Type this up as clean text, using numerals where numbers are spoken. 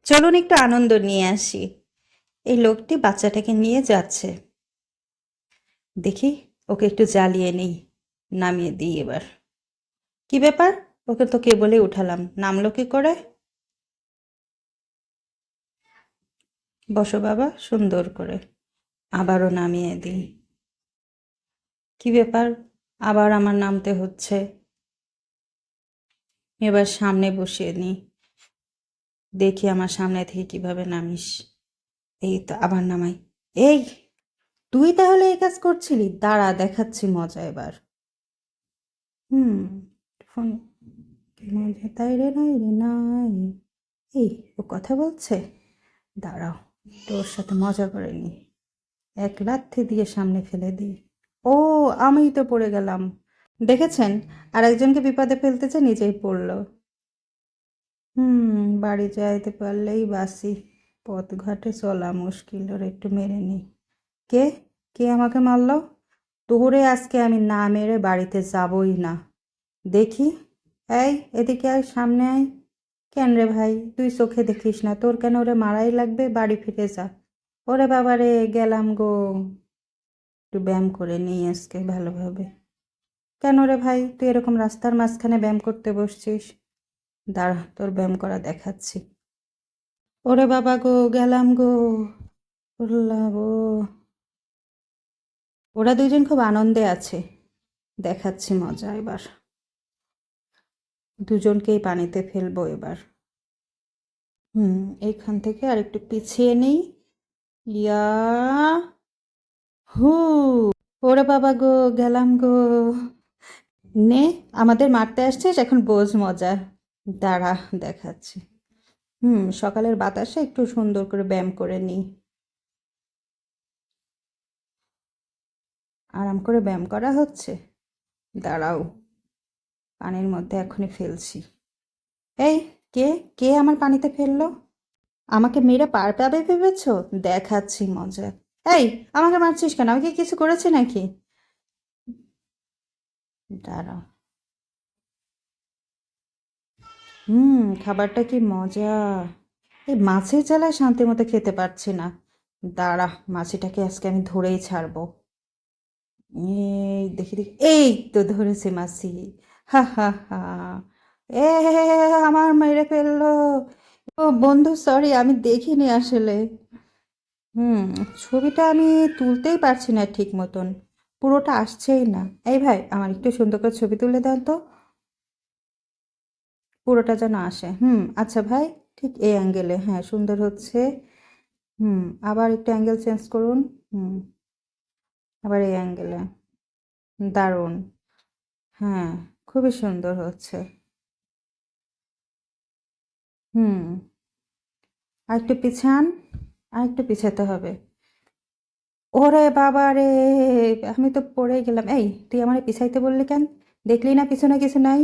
চলুন একটু আনন্দ নিয়ে আসি। এই লোকটি বাচ্চাটাকে নিয়ে যাচ্ছে। দেখি, ওকে একটু জ্বালিয়ে নেই, নামিয়ে দিই এবার। কি ব্যাপার? ওকে তো কেবলই উঠালাম, নামলো কি করে? বসো বাবা, সুন্দর করে। আবারও নামিয়ে দিই। কি ব্যাপার? আবার আমার নামতে হচ্ছে। এবার সামনে বসিয়ে নিই। দেখি আমার সামনে থেকে কিভাবে নামিস। এই তো, আবার নামাই। এই, তুই তাহলে এই কাজ করছিলি? দাঁড়া, দেখাচ্ছি মজা এবার। হুম, ফোন। কি মজা তাই রে নাই রে নাই। এই, ও কথা বলছে। দাঁড়াও, তোর সাথে মজা করে নি। এক লাথি দিয়ে সামনে ফেলে দিই। ও, আমিই তো পড়ে গেলাম। দেখেছেন, আর একজনকে বিপদে ফেলতে চেয়ে নিজেই পড়লো। বাড়ি যাইতে পারলেই বাসি। পথ ঘাটে চলা মুশকিল, ওর একটু মেরে নি। কে? কে আমাকে মারলো? তোরে আজকে আমি না মেরে বাড়িতে যাবই না। দেখি। এই, এদিকে আয়, সামনে আয়। কেন রে ভাই, তুই চোখে দেখিস না? তোর কেন ওরে মারাই লাগবে? বাড়ি ফিরে যা। ওরে বাবা রে, গেলাম গো। একটু ব্যায়াম করে নিই আজকে ভালোভাবে। কেন রে ভাই, তুই এরকম রাস্তার মাঝখানে ব্যায়াম করতে বসছিস? দাঁড়া, তোর ব্যায়াম করা দেখাচ্ছি। ওরে বাবা গো, গেলাম গো। উল্লা গো। ওরা দুজন খুব আনন্দে আছে। দেখাচ্ছি মজা এবার। দুজনকেই পানিতে ফেলবো এবার। এইখান থেকে আর একটু পিছিয়ে নেই। ইয়া, হু। ওরে বাবা গো, গেলাম গো। নে, আমাদের মারতে আসছিস, এখন বোঝ মজা। দাঁড়া, দেখাচ্ছি। সকালের বাতাসে একটু সুন্দর করে ব্যায়াম করে নিই। আরাম করে ব্যায়াম করা হচ্ছে। দাঁড়াও, পানির মধ্যে এখনই ফেলছি। এই, কে? কে আমার পানিতে ফেললো? আমাকে মেরে পার পাবে ভেবেছো? দেখাচ্ছি মজা। এই, আমাকে মারছিস কেন? আমি কি কিছু করেছি নাকি? দাঁড়াও। খাবারটা কি মজা! এই মাছের জ্বালায় শান্তি মতো খেতে পারছি না। দাঁড়া, মাছিটাকে আজকে আমি ধরেই ছাড়বো। এই দেখি দেখি, এই তো ধরেছে মাছি। হা হা হা। এ, আমার মেরে ফেললো। ও বন্ধু, সরি, আমি দেখিনি আসলে। হুম ছবিটা আমি তুলতেই পারছি না ঠিক মতন। পুরোটা আসছেই না। এই ভাই, আমার একটু সুন্দর করে ছবি তুলে দেন তো। পুরোটা যেন আসে। আচ্ছা ভাই, ঠিক এই অ্যাঙ্গেলে, হ্যাঁ, সুন্দর হচ্ছে। হুম আবার একটু অ্যাঙ্গেল চেঞ্জ করুন। হুম আবার এই অ্যাঙ্গেলে। দারুণ। হ্যাঁ, খুবই সুন্দর হচ্ছে। হুম আর একটু পিছান। আর একটু পিছাতে হবে। ওরে বাবা রে, আমি তো পড়ে গেলাম। এই, তুই আমার পিছাইতে বললি কেন? দেখলি না পিছনে কিছু নাই?